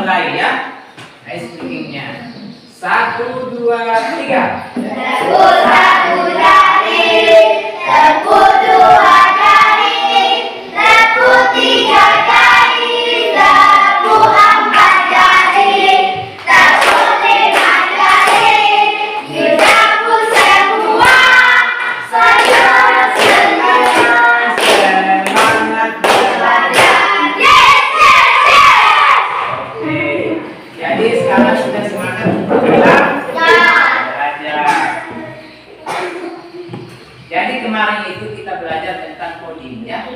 mulai ya. Speakingnya. 1, 2, 3. Tepuk satu jari, tepuk dua jari, tepuk tiga jari, tepuk empat jari, tepuk lima jari, ditepuk semua, semangat belajar. Yes, yes, yes. Oke. Jadi sekarang sudah semangat untuk belajar. Jadi kemarin itu kita belajar tentang coding ya.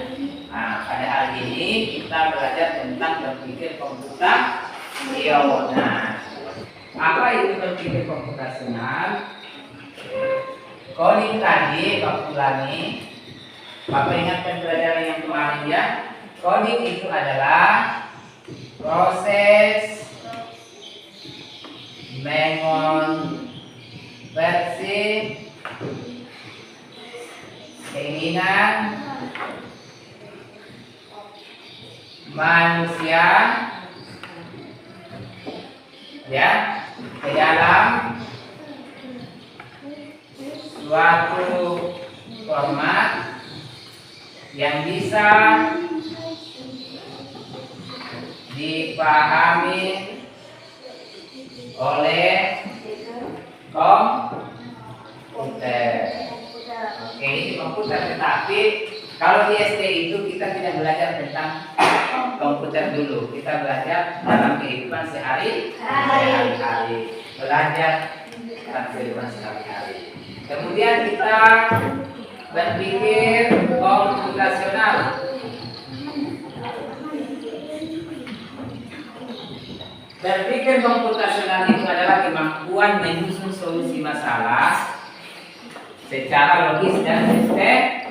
Nah, pada hari ini kita belajar tentang berpikir komputasional. Nah, apa itu berpikir komputasional? Coding tadi, Bapak ulangi. Bapak ingatkan pelajaran yang kemarin ya. Coding itu adalah proses mengonversi keinginan manusia ya ke dalam suatu format yang bisa dipahami oleh komputer. Oke, ini komputer, tetapi kalau di SD itu kita tidak belajar tentang komputer dulu. Kita belajar dalam kehidupan sehari-hari. Belajar dalam kehidupan sehari-hari. Kemudian kita berpikir komputasional. Berpikir komputasional itu adalah kemampuan menyusun solusi masalah secara logis dan sistematis.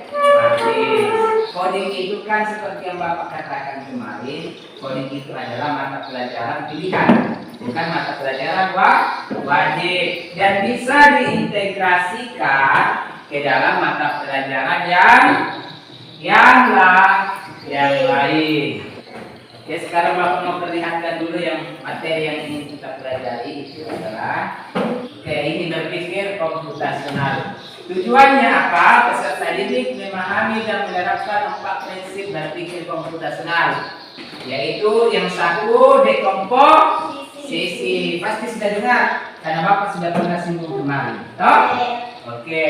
Coding itu kan seperti yang Bapak katakan kemarin, coding itu adalah mata pelajaran pilihan, bukan mata pelajaran wajib, dan bisa diintegrasikan ke dalam mata pelajaran yang lain. Oke, sekarang Bapak mau perlihatkan dulu yang materi yang ingin kita pelajari itu adalah ini berpikir komputasional. Tujuannya apa? Peserta didik memahami dan menerapkan 4 prinsip berpikir komputasional, yaitu yang satu dekomposisi. Pasti sudah dengar karena Bapak sudah pernah singgung kemarin. Toh? Oke,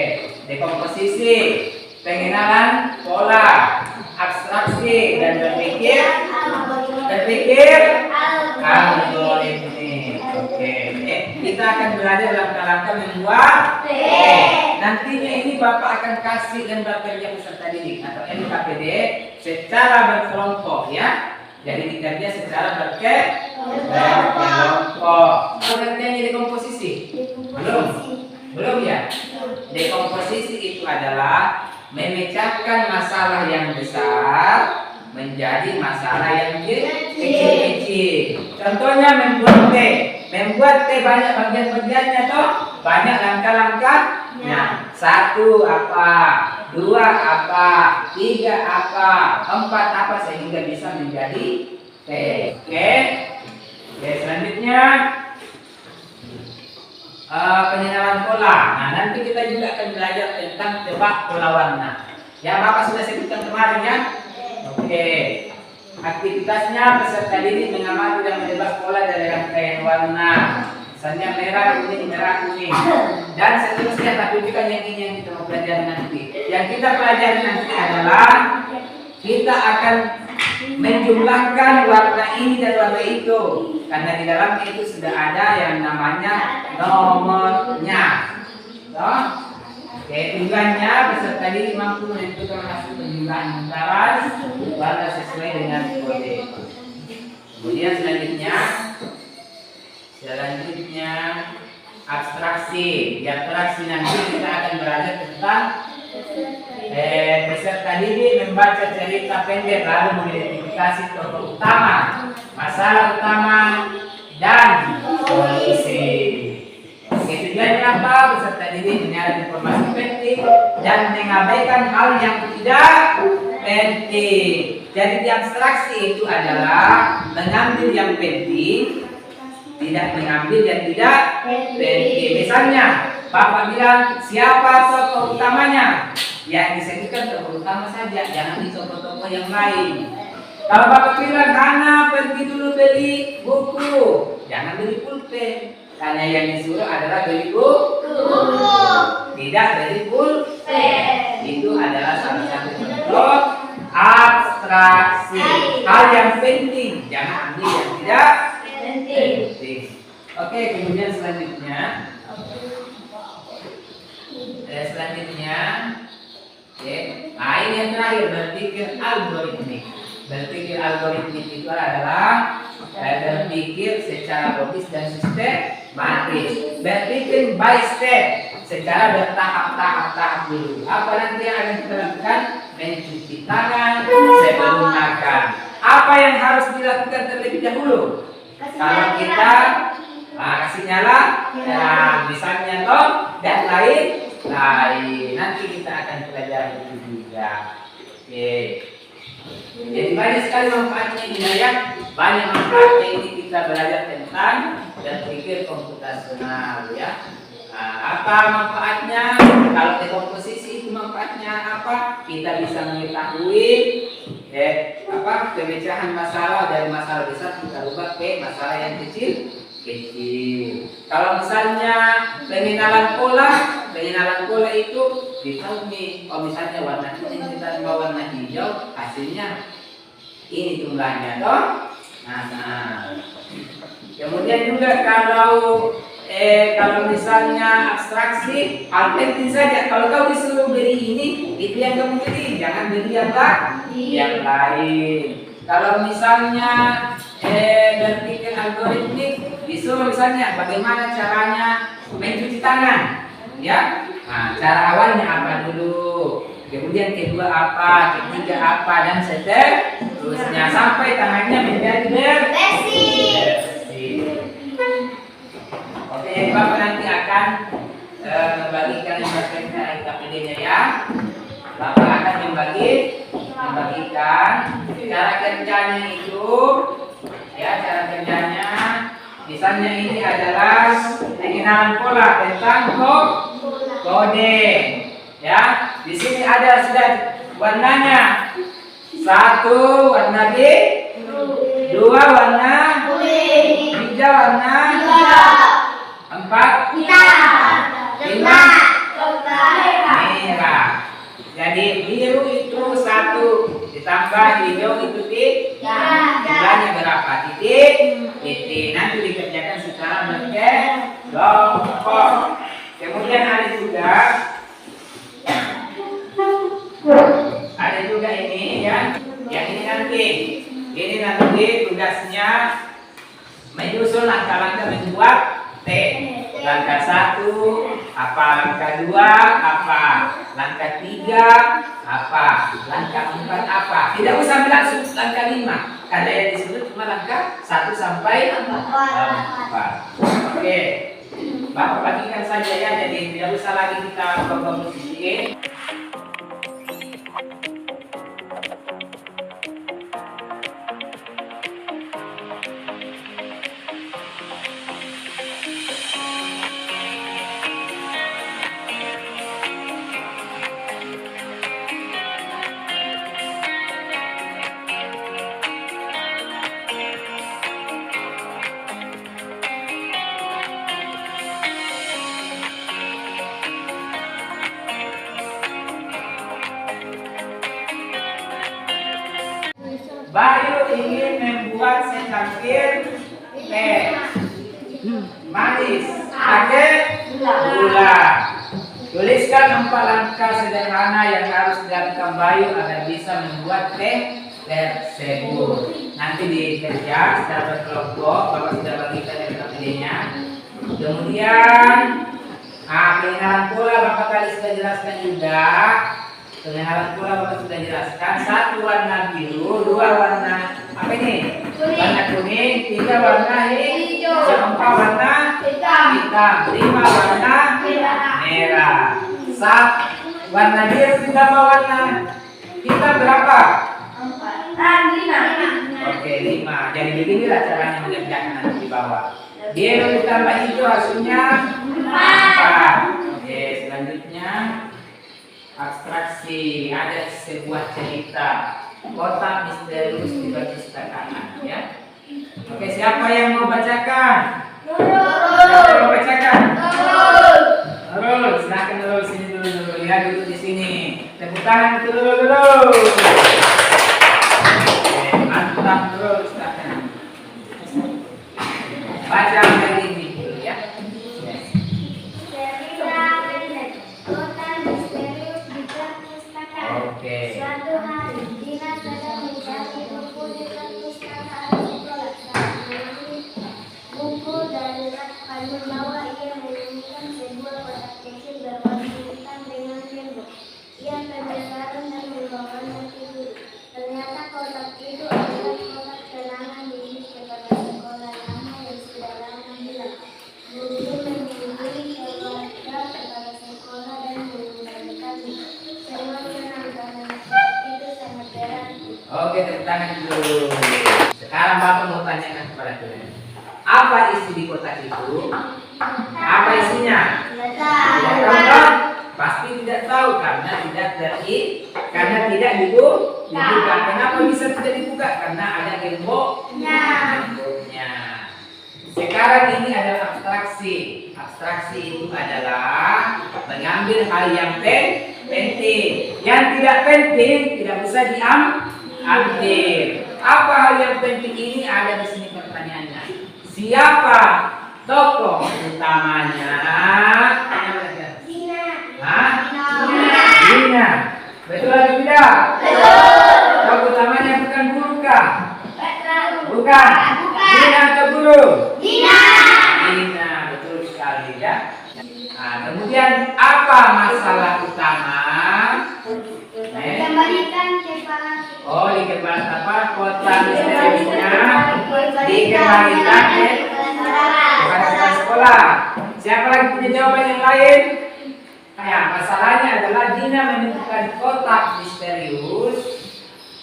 dekomposisi, pengenalan pola, abstraksi dan berpikir algoritmik. Oke, kita akan belajar langkah-langkah membuat nantinya ini Bapak akan kasih lembar kerja peserta didik atau LKPD secara berkelompok ya. Jadi dikerja secara berkelompok. Pengertiannya dekomposisi? Belum ya? Dekomposisi itu adalah memecahkan masalah yang besar menjadi masalah yang kecil-kecil. Contohnya membuat teh banyak bagian-bagiannya toh, banyak langkah-langkahnya. 1 apa, 2 apa, 3 apa, 4 apa sehingga bisa menjadi teh. Oke, selanjutnya pengenalan pola. Nah, nanti kita juga akan belajar tentang tebak pola warna. Ya, Bapak sudah sebutkan kemarin ya. Oke, aktivitasnya peserta didik mengamati dan menebak pola dari rangkaian warna, misalnya merah, kuning, dan seterusnya. Tapi bukan yang ini yang kita mau pelajari nanti. Yang kita pelajari nanti adalah kita akan menjumlahkan warna ini dan warna itu, karena di dalamnya itu sudah ada yang namanya nomornya. Tujuannya peserta didik mampu menentukan hasil penjumlahan antara warna sesuai dengan kode. Kemudian selanjutnya abstraksi. Di abstraksi nanti kita akan belajar tentang peserta didik membaca cerita pendek lalu mengidentifikasi tokoh utama, masalah utama, dan solusi. Tujuannya apa? Peserta didik menyerap informasi penting dan mengabaikan hal yang tidak penting. Jadi di abstraksi itu adalah mengambil yang penting, tidak mengambil yang tidak penting. Misalnya, Bapak bilang siapa tokoh utamanya? Yang disebutkan tokoh utama saja, jangan di tokoh-tokoh yang lain. Kalau Bapak bilang Hana pergi dulu beli buku, jangan beli pulpen. Karena yang disuruh adalah beli buku, tidak beli pulpen. Itu adalah salah satu contoh abstraksi. Hal yang penting, jangan ambil yang tidak penting. Oke, kemudian selanjutnya. Nah ini yang terakhir, berpikir algoritmik. Berpikir algoritmik itu adalah berpikir secara logis dan sistematis. Berpikir by step, secara bertahap-tahap dulu. Apa nanti yang akan kita lakukan? Mencuci tangan sebelum makan. Apa yang harus dilakukan terlebih dahulu? Kalau kita kasih nyala, misalnya toh dan lain. Nanti kita akan pelajari itu juga. Oke. Jadi banyak sekali manfaatnya ini ya. Banyak manfaatnya ini kita belajar tentang berpikir komputasional ya. Apa manfaatnya? Kalau dekomposisi itu manfaatnya apa? Kita bisa mengetahui pemecahan masalah dari masalah besar kita ubah ke masalah yang kecil. Kalau misalnya pengenalan pola itu ditahu nih, kalau misalnya warna kuning kita tambah warna hijau, hasilnya ini jumlahnya toh. Nah. Kemudian juga kalau misalnya abstraksi, hal penting saja. Kalau kau disuruh beli ini, itu yang kamu beli, jangan beli yang lain. Kalau misalnya berpikir algoritmik, disuruh misalnya bagaimana caranya mencuci tangan, ya. Nah, cara awalnya apa dulu, kemudian kedua apa, ketiga apa, dan seterusnya sampai tangannya menjadi bersih. Oke, jadi Bapak nanti akan membagikan KPD-nya ya. Bapak akan membagikan cara kerjanya itu, ya cara kerjanya. Misalnya ini adalah pengenalan pola tentang kode, ya. Di sini ada sudah warnanya. 1 warna biru, 2 warna kuning, 3 warna hijau, 4 hitam, 5 merah. Jadi biru itu 1 ditambah hijau itu jumlahnya berapa? Titik. Nanti dikerjakan secara berkelompok. Kemudian ada juga ini ya. Yang ini nanti tugasnya menyusun langkah-langkah membuat T. Langkah 1 apa, langkah 2 apa, langkah 3 apa, langkah 4 apa. Tidak usah langsung langkah 5 karena yang disebut cuma langkah 1 sampai 4. Oke, Bapak bagikan saja ya, jadi tidak usah lagi kita komposisi. Bayu ingin membuat secangkir teh manis pakai gula. Tuliskan 4 langkah sederhana yang harus dilakukan Bayu agar bisa membuat teh tersebut. Nanti dikerja secara berkelompok, Bapak sudah bagikan KPD-nya. Kemudian pengenalan pola Bapak tadi sudah jelaskan juga. Pengenalan pola Bapak sudah jelaskan. 1 warna biru, 2 warna apa ini? Warna kuning, 3 warna hijau, 4 warna hitam, 5 warna merah. Warna biru ditambah warna hitam berapa? 5. Oke, 5. Jadi beginilah caranya mengerjakan nanti di bawah. Dia ditambah itu hasilnya 4. Oke, selanjutnya abstraksi. Ada sebuah cerita kotak misterius di perpustakaan, ya. Oke, siapa yang mau bacakan? Siapa yang mau bacakan? Nurul, silakan Nurul, sini dulu Nurul. Lihat dulu di sini. Tepuk tangan itu dulu. Oke, mantap Nurul, silakan. Baca lagi ini dulu ya. Cerita pendek, kota misterius di perpustakaan. Oke. Suatu hari, Dina sedang mencari buku di perpustakaan sekolah. Saat mengambil buku dari rak kayu bawah, ia menemukan sebuah kotak kecil berwarna hitam dengan tembok. Ia penasaran dan membawanya ke guru. Ternyata kotak itu adalah kotak kenangan milik kepala sekolah lama yang sudah lama hilang. Guru menghubungi keluarga kepala sekolah dan mengembalikannya. Semua senang karena kotak itu sangat berarti. Oke, tepuk tangan dulu. Sekarang Bapak mau tanyakan kepada kalian. Apa isi di kotak itu? Apa isinya? Tidak tahu kan? Pasti tidak tahu karena tidak dibuka. Kenapa bisa tidak dibuka? Karena ada gemboknya. Sekarang ini adalah abstraksi. Abstraksi itu adalah mengambil hal yang penting. Yang tidak penting tidak bisa diambil. Apa hal yang penting ini? Ada di sini pertanyaannya. Siapa tokoh utamanya? Dina. Betul atau tidak? Tokoh utamanya bukan guru kah? Bukan. Dina atau guru? Dina, betul sekali ya. Nah, kemudian apa masalah utama? Kembalikan kepala. Oh, dikembalikan apa? Kota misteriusnya dikembalikan kepada sekolah. Siapa lagi punya jawaban yang lain? Ya, masalahnya adalah Dina menemukan kotak misterius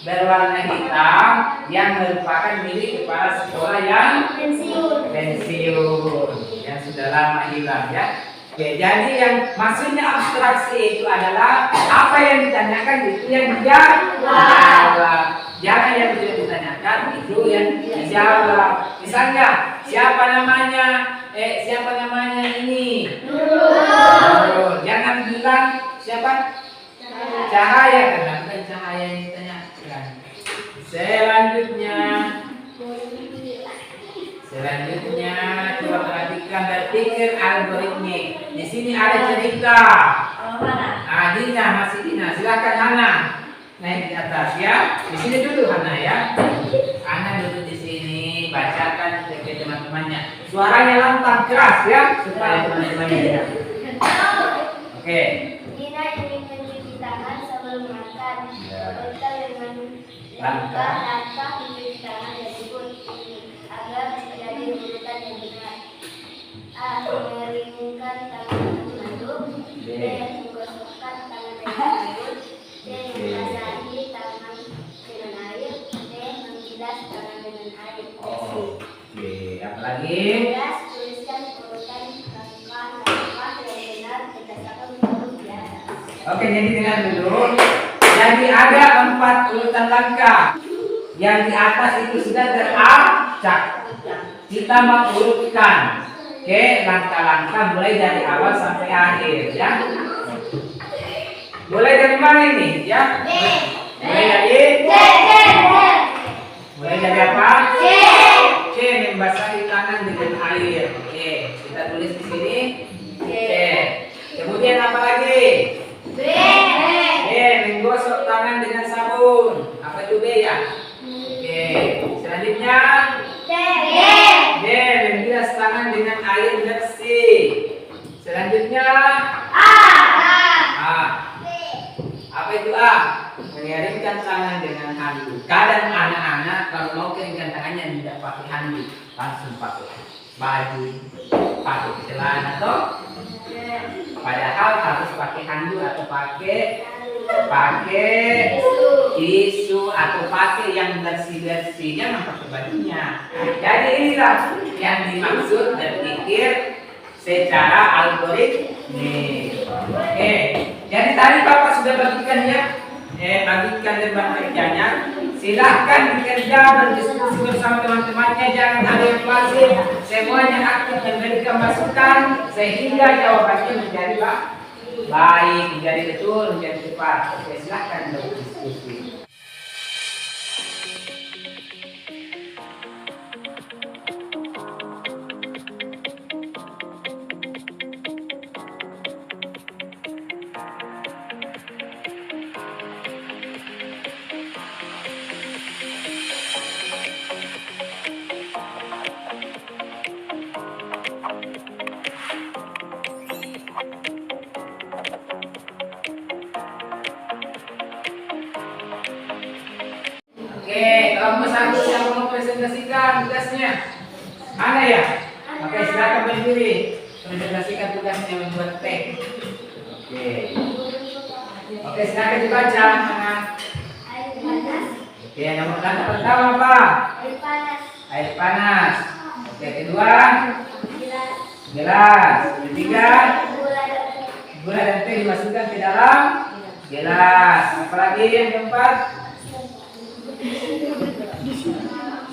berwarna hitam yang merupakan milik kepala sekolah yang pensiun yang sudah lama hilang ya. Oke, jadi yang maksudnya abstraksi itu adalah apa yang ditanyakan itu yang dijawab. Jangan yang tidak ditanyakan itu yang dijawab. Misalnya siapa namanya ini? Nurul. Jangan bilang siapa? Cahaya, karena bukan cahaya yang ditanyakan. Selanjutnya coba perhatikan berpikir algoritmik. Di sini ada cerita. Dina, masih Dina. Silakan Hana naik di atas ya. Di sini dulu Hana ya. Hana duduk di sini, bacakan ke teman-temannya. Suaranya lantang keras ya supaya teman-temannya dengar. Oke. Dina ingin mencuci tangan sebelum makan. Bekal dengan langkah mencuci tangan disebut agar menjadi urutan yang benar. A. Mengeringkan tangan dengan handuk. B. Menggosokkan tangan dengan sabun. C. Membasahi tangan dengan air. D. Membilas tangan dengan air. Oke, apa lagi? Tuliskan urutan langkah yang benar berdasarkan huruf di atas. Oke, jadi dengar dulu. Jadi ada 4 urutan langkah. Yang di atas itu sudah teracak. Kita mengurutkan. Oke, langkah-langkah mulai dari awal sampai akhir ya. Mulai dari mana ini ya? Mulai dari apa? C. Membasahi tangan dengan air. Oke, kita tulis di sini. C. Kemudian apa lagi? B. Menggosok tangan dengan sabun. Apa itu B ya? Oke. Selanjutnya D. Membilas tangan dengan air bersih. Selanjutnya A. Apa itu A? Mengeringkan tangan dengan handuk. Kadang anak-anak kalau mau keringkan tangannya tidak pakai handuk, langsung pakai baju, pakai celana atau padahal harus pakai handuk atau pakai Pakai tisu atau pakai yang bersih-bersih, jangan pakai bajunya. Jadi inilah yang dimaksud berpikir secara algoritmik. Oke, jadi tadi Bapak sudah bagikan ya, bagikan lembar kerjanya. Silahkan bekerja berdiskusi bersama teman-temannya, jangan ada yang pasif, semuanya aktif memberikan masukan sehingga jawabannya menjadi baik, menjadi betul, menjadi tepat. Oke, silahkan berdiskusi. Oke, kelompok satu yang mau presentasikan tugasnya mana ya? Oke, silakan berdiri presentasikan tugasnya membuat teks. Oke, silakan dibaca. Mana? Air panas. Oke, nomor kata pertama apa? Air panas. Air panas. Oke, kedua Gelas. gelas. Ketiga Gula dan teh. gula dan teh dimasukkan ke dalam gelas. Apalagi yang keempat?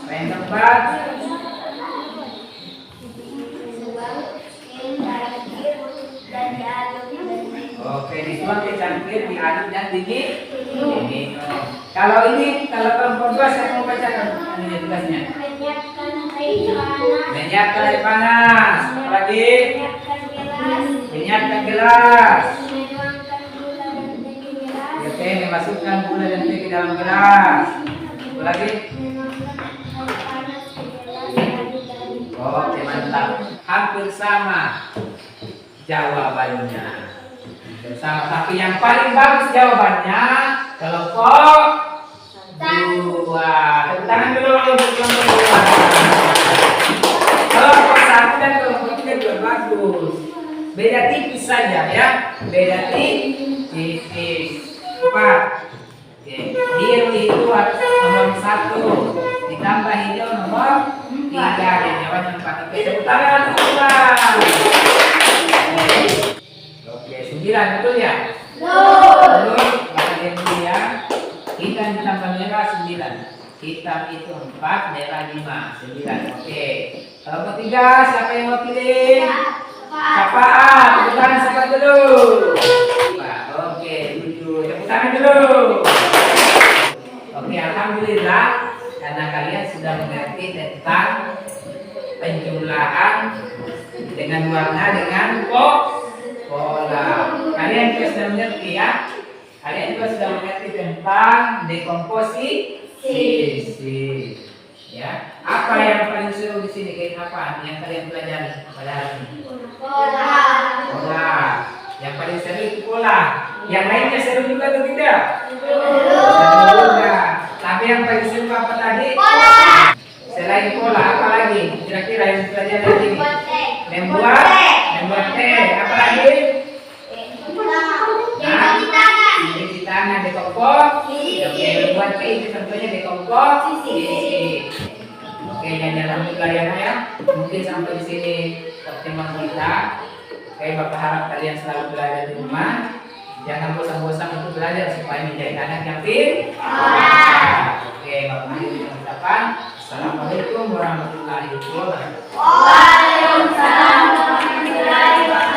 Yang keempat? Dan diaduk. Oke, dituang dicangkir, diaduk dan dingin. Kalau kelompok dua saya mau bacakan ini tugasnya. Menyiapkan air panas. Menyiapkan air panas. Apalagi? Menyiapkan gelas. Menyiapkan gelas. Menuangkan gula dan teh ke gelas. Oke, memasukkan gula dan teh ke dalam gelas. Apalagi? Menuangkan air panas ke gelas. Aduk-aduk. Oke, mantap. Hampir sama jawabannya. Hampir sama, tapi yang paling bagus jawabannya kelompok dua. Tepuk tangan dulu untuk kelompok dua. Kelompok satu dan kelompok tiga juga bagus. Beda tipis saja ya. Beda tipis. 4. Oke. Biru itu nomor 1. Ditambah hijau nomor 3. Yang jawabannya 4. Oke, tepuk tangan semua. Oke, 9 betul ya? Betul. Bagian dulu ya. Hitam ditambah merah 9. Hitam itu 4, merah 5, 9. Oke. Kelompok 3, siapa yang mau pilih? Sapaan. Tepuk tangan siapa dulu? Pak. Oke, 7. Tepuk tangan dulu. Oke, alhamdulillah karena kalian sudah mengerti tentang penjumlahan dengan warna dengan pola. Kalian juga sudah mengerti ya? Kalian juga sudah mengerti tentang dekomposisi. Ya, apa yang paling seru di sini? Kayak apa yang kalian pelajari pada hari ini? Pola. Yang paling seru itu pola. Yang lainnya seru juga atau tidak? Seru juga. Tapi yang paling seru apa tadi? Pola. Selain pola, apa lagi? Kira-kira yang pelajari hari ini? Membuat teh. Apa lagi? Cuci tangan, dekomposisi. Oke, membuat teh itu tentunya dekomposisi. Oke, jalan pelajaran ya. Mungkin sampai di sini pertemuan kita. Oke, Bapak harap kalian selalu belajar di rumah. Jangan bosan-bosan untuk belajar supaya menjadi anak yang pintar. Oke, Bapak akhiri ucapan. Assalamualaikum warahmatullahi wabarakatuh. Waalaikumsalam warahmatullahi wabarakatuh.